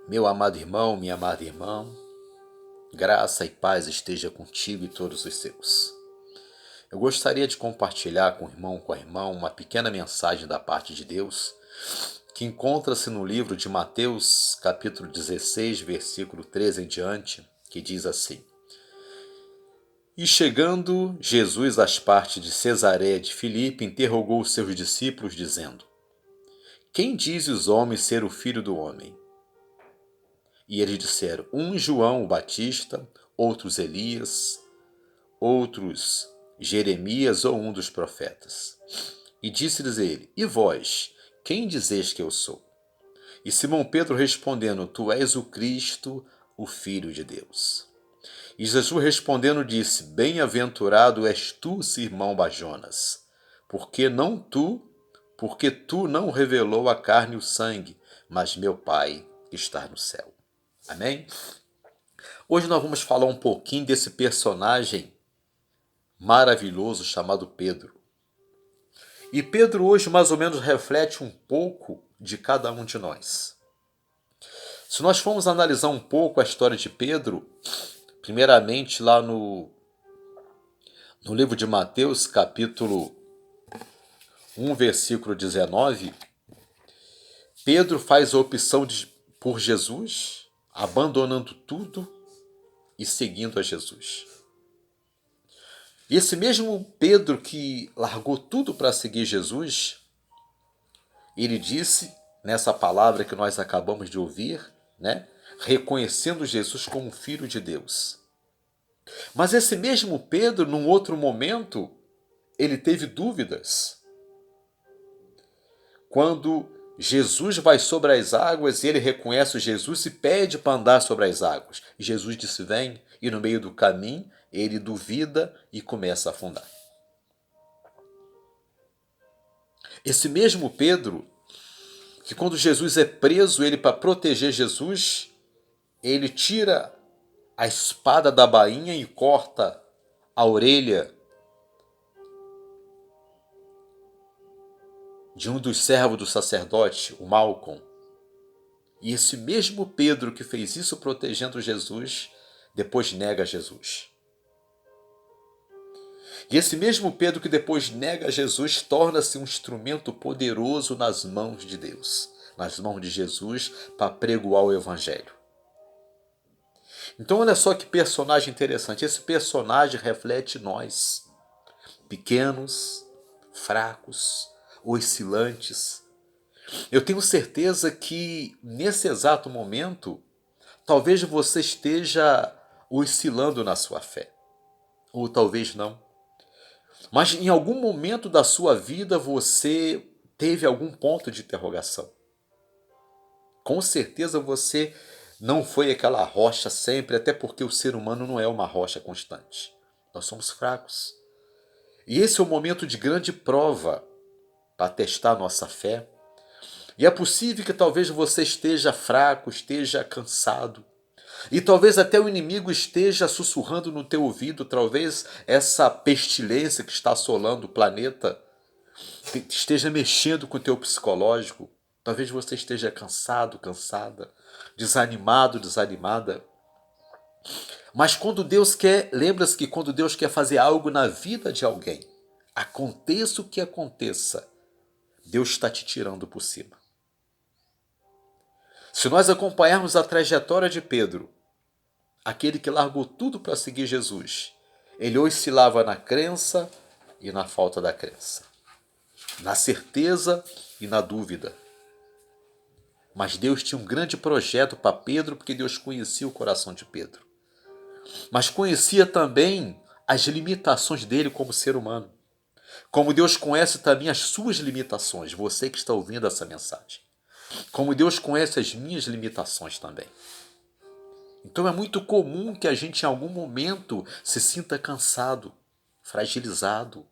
Meu amado irmão, minha amada irmã, graça e paz esteja contigo e todos os seus. Eu gostaria de compartilhar com o irmão, com a irmã, uma pequena mensagem da parte de Deus, que encontra-se no livro de Mateus, capítulo 16, versículo 13 em diante, que diz assim: E chegando Jesus às partes de Cesareia de Filipe, interrogou os seus discípulos, dizendo: Quem diz os homens ser o Filho do Homem? E eles disseram, uns João o Batista, outros Elias, outros Jeremias ou um dos profetas. E disse-lhes ele, e vós, quem dizeis que eu sou? E Simão Pedro respondendo, tu és o Cristo, o Filho de Deus. E Jesus respondendo disse, bem-aventurado és tu, Simão Bajonas, porque tu não revelou a carne e o sangue, mas meu Pai que está no céu. Amém? Hoje nós vamos falar um pouquinho desse personagem maravilhoso chamado Pedro. E Pedro hoje mais ou menos reflete um pouco de cada um de nós. Se nós formos analisar um pouco a história de Pedro, primeiramente lá no livro de Mateus, capítulo 1, versículo 19, Pedro faz a opção por Jesus, abandonando tudo e seguindo a Jesus. E esse mesmo Pedro que largou tudo para seguir Jesus, ele disse, nessa palavra que nós acabamos de ouvir, né, reconhecendo Jesus como Filho de Deus. Mas esse mesmo Pedro, num outro momento, ele teve dúvidas. Quando Jesus vai sobre as águas, ele reconhece Jesus e pede para andar sobre as águas. E Jesus disse, vem, e no meio do caminho, ele duvida e começa a afundar. Esse mesmo Pedro, que quando Jesus é preso, ele para proteger Jesus, ele tira a espada da bainha e corta a orelha de um dos servos do sacerdote, o Malcom. E esse mesmo Pedro que fez isso protegendo Jesus, depois nega Jesus. E esse mesmo Pedro que depois nega Jesus torna-se um instrumento poderoso nas mãos de Deus, nas mãos de Jesus, para pregoar o Evangelho. Então olha só que personagem interessante. Esse personagem reflete nós, pequenos, fracos, oscilantes. Eu tenho certeza que nesse exato momento, talvez você esteja oscilando na sua fé, ou talvez não. Mas em algum momento da sua vida você teve algum ponto de interrogação. Com certeza você não foi aquela rocha sempre, até porque o ser humano não é uma rocha constante. Nós somos fracos. E esse é o momento de grande prova para testar a nossa fé. E é possível que talvez você esteja fraco, esteja cansado. E talvez até o inimigo esteja sussurrando no teu ouvido, talvez essa pestilência que está assolando o planeta esteja mexendo com o teu psicológico. Talvez você esteja cansado, cansada, desanimado, desanimada. Mas quando Deus quer, lembra-se que quando Deus quer fazer algo na vida de alguém, aconteça o que aconteça, Deus está te tirando por cima. Se nós acompanharmos a trajetória de Pedro, aquele que largou tudo para seguir Jesus, ele oscilava na crença e na falta da crença, na certeza e na dúvida. Mas Deus tinha um grande projeto para Pedro, porque Deus conhecia o coração de Pedro. Mas conhecia também as limitações dele como ser humano. Como Deus conhece também as suas limitações, você que está ouvindo essa mensagem. Como Deus conhece as minhas limitações também. Então é muito comum que a gente em algum momento se sinta cansado, fragilizado,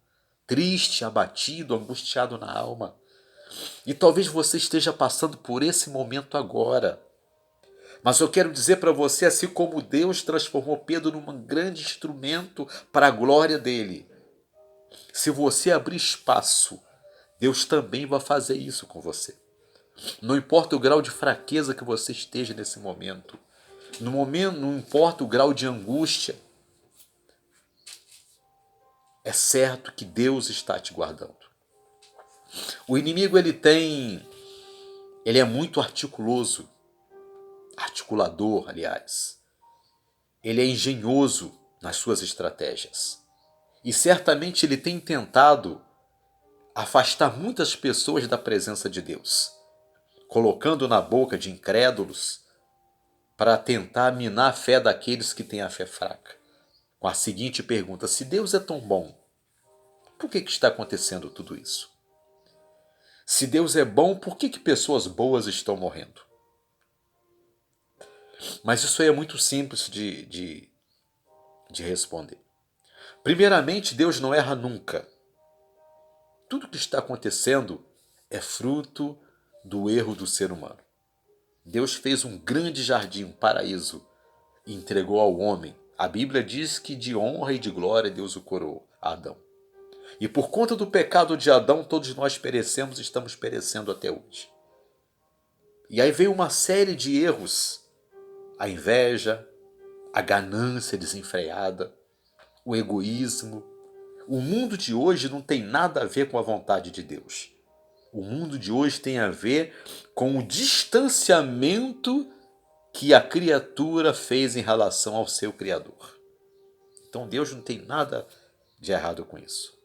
triste, abatido, angustiado na alma. E talvez você esteja passando por esse momento agora. Mas eu quero dizer para você, assim como Deus transformou Pedro num grande instrumento para a glória dele, se você abrir espaço, Deus também vai fazer isso com você. Não importa o grau de fraqueza que você esteja nesse momento. Não importa o grau de angústia. É certo que Deus está te guardando. O inimigo ele é muito articuloso, articulador, aliás. Ele é engenhoso nas suas estratégias. E certamente ele tem tentado afastar muitas pessoas da presença de Deus, colocando na boca de incrédulos para tentar minar a fé daqueles que têm a fé fraca. Com a seguinte pergunta: se Deus é tão bom, por que está acontecendo tudo isso? Se Deus é bom, por que pessoas boas estão morrendo? Mas isso aí é muito simples de responder. Primeiramente, Deus não erra nunca. Tudo que está acontecendo é fruto do erro do ser humano. Deus fez um grande jardim, um paraíso, e entregou ao homem. A Bíblia diz que de honra e de glória Deus o coroou, Adão. E por conta do pecado de Adão, todos nós perecemos e estamos perecendo até hoje. E aí veio uma série de erros. A inveja, a ganância desenfreada, o egoísmo. O mundo de hoje não tem nada a ver com a vontade de Deus. O mundo de hoje tem a ver com o distanciamento que a criatura fez em relação ao seu Criador. Então Deus não tem nada de errado com isso.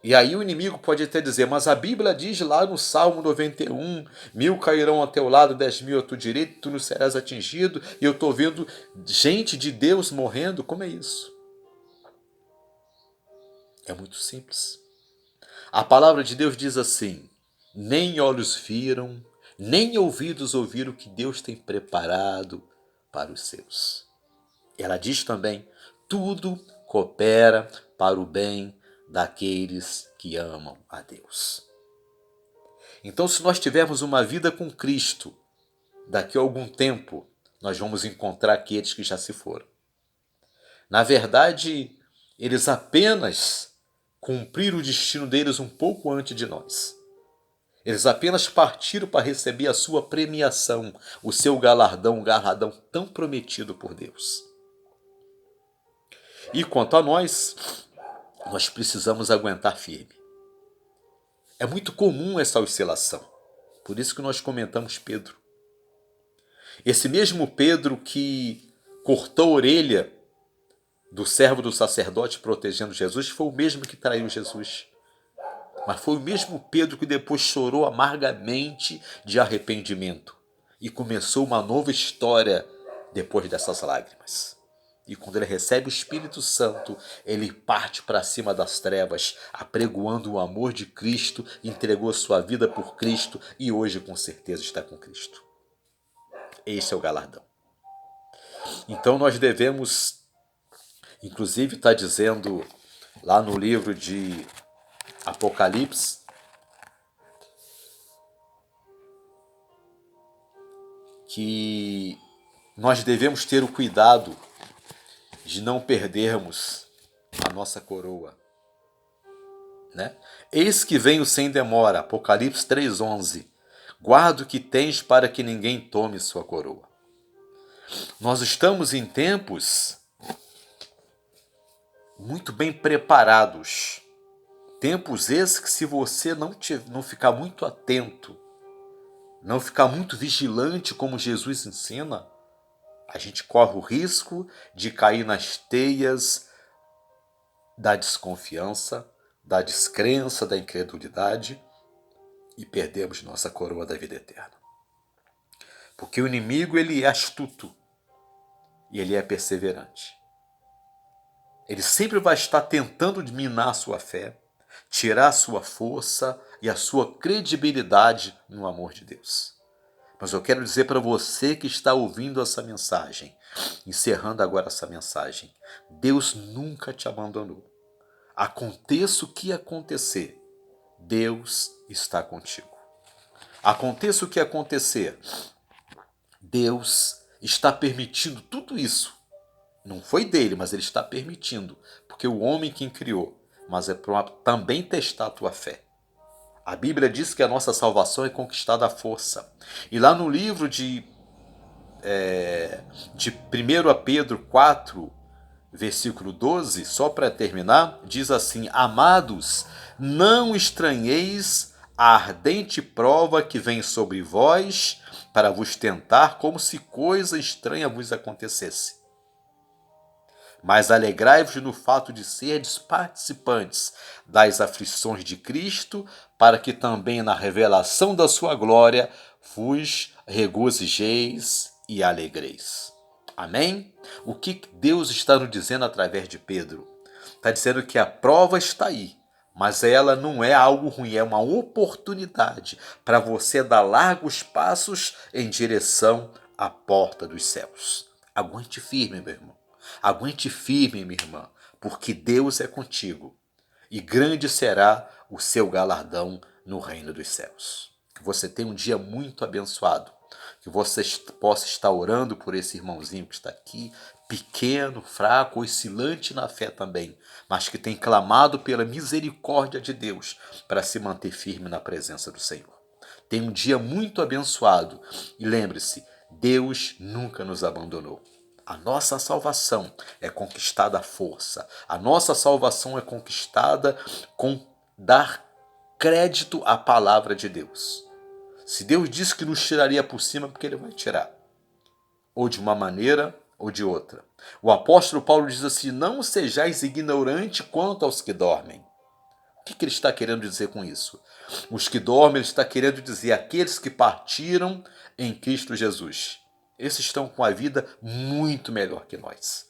E aí o inimigo pode até dizer, mas a Bíblia diz lá no Salmo 91, 1000 cairão ao teu lado, 10.000 à tua direita, tu não serás atingido, e eu estou vendo gente de Deus morrendo. Como é isso? É muito simples. A palavra de Deus diz assim, nem olhos viram, nem ouvidos ouviram o que Deus tem preparado para os seus. Ela diz também, tudo coopera para o bem daqueles que amam a Deus. Então, se nós tivermos uma vida com Cristo, daqui a algum tempo, nós vamos encontrar aqueles que já se foram. Na verdade, eles apenas cumpriram o destino deles um pouco antes de nós. Eles apenas partiram para receber a sua premiação, o seu galardão, o galardão tão prometido por Deus. E quanto a nós precisamos aguentar firme. É muito comum essa oscilação. Por isso que nós comentamos Pedro. Esse mesmo Pedro que cortou a orelha do servo do sacerdote protegendo Jesus foi o mesmo que traiu Jesus. Mas foi o mesmo Pedro que depois chorou amargamente de arrependimento. E começou uma nova história depois dessas lágrimas. E quando ele recebe o Espírito Santo, ele parte para cima das trevas, apregoando o amor de Cristo, entregou sua vida por Cristo e hoje com certeza está com Cristo. Esse é o galardão. Então nós devemos, inclusive está dizendo lá no livro de Apocalipse, que nós devemos ter o cuidado de não perdermos a nossa coroa. Né? Eis que venho sem demora, Apocalipse 3,11. Guarda o que tens para que ninguém tome sua coroa. Nós estamos em tempos muito bem preparados. Tempos esses que, se você não ficar muito atento, não ficar muito vigilante como Jesus ensina, a gente corre o risco de cair nas teias da desconfiança, da descrença, da incredulidade e perdemos nossa coroa da vida eterna. Porque o inimigo ele é astuto e ele é perseverante. Ele sempre vai estar tentando minar a sua fé, tirar a sua força e a sua credibilidade no amor de Deus. Mas eu quero dizer para você que está ouvindo essa mensagem, encerrando agora essa mensagem, Deus nunca te abandonou. Aconteça o que acontecer, Deus está contigo. Aconteça o que acontecer, Deus está permitindo tudo isso. Não foi dele, mas ele está permitindo, porque o homem quem criou, mas é para também testar a tua fé. A Bíblia diz que a nossa salvação é conquistada à força. E lá no livro de 1 Pedro 4, versículo 12, só para terminar, diz assim: Amados, não estranheis a ardente prova que vem sobre vós para vos tentar, como se coisa estranha vos acontecesse. Mas alegrai-vos no fato de serdes participantes das aflições de Cristo, para que também na revelação da sua glória vos regozijeis e alegreis. Amém? O que Deus está nos dizendo através de Pedro? Está dizendo que a prova está aí, mas ela não é algo ruim, é uma oportunidade para você dar largos passos em direção à porta dos céus. Aguente firme, meu irmão. Aguente firme, minha irmã, porque Deus é contigo e grande será o seu galardão no reino dos céus. Que você tenha um dia muito abençoado, que você possa estar orando por esse irmãozinho que está aqui, pequeno, fraco, oscilante na fé também, mas que tem clamado pela misericórdia de Deus para se manter firme na presença do Senhor. Tenha um dia muito abençoado e lembre-se, Deus nunca nos abandonou. A nossa salvação é conquistada à força. A nossa salvação é conquistada com dar crédito à palavra de Deus. Se Deus disse que nos tiraria por cima, porque Ele vai tirar. Ou de uma maneira ou de outra. O apóstolo Paulo diz assim: não sejais ignorantes quanto aos que dormem. O que ele está querendo dizer com isso? Os que dormem, ele está querendo dizer aqueles que partiram em Cristo Jesus. Esses estão com a vida muito melhor que nós.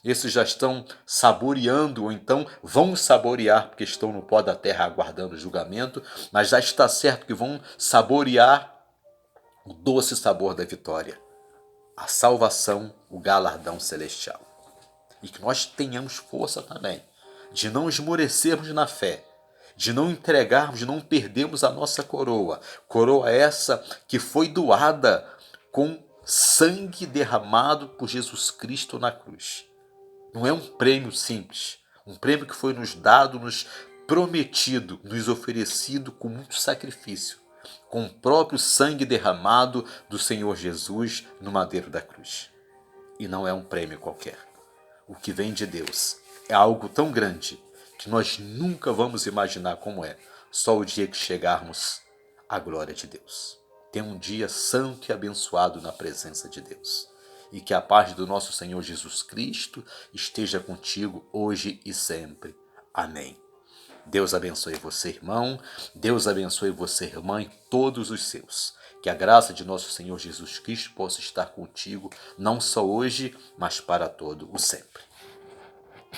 Esses já estão saboreando, ou então vão saborear, porque estão no pó da terra aguardando o julgamento, mas já está certo que vão saborear o doce sabor da vitória, a salvação, o galardão celestial. E que nós tenhamos força também, de não esmorecermos na fé, de não entregarmos, de não perdermos a nossa coroa. Coroa essa que foi doada com sangue derramado por Jesus Cristo na cruz. Não é um prêmio simples, um prêmio que foi nos dado, nos prometido, nos oferecido com muito sacrifício, com o próprio sangue derramado do Senhor Jesus no madeiro da cruz. E não é um prêmio qualquer. O que vem de Deus é algo tão grande que nós nunca vamos imaginar como é, só o dia que chegarmos à glória de Deus. Tenha um dia santo e abençoado na presença de Deus. E que a paz do nosso Senhor Jesus Cristo esteja contigo hoje e sempre. Amém. Deus abençoe você, irmão. Deus abençoe você, irmã, e todos os seus. Que a graça de nosso Senhor Jesus Cristo possa estar contigo, não só hoje, mas para todo o sempre.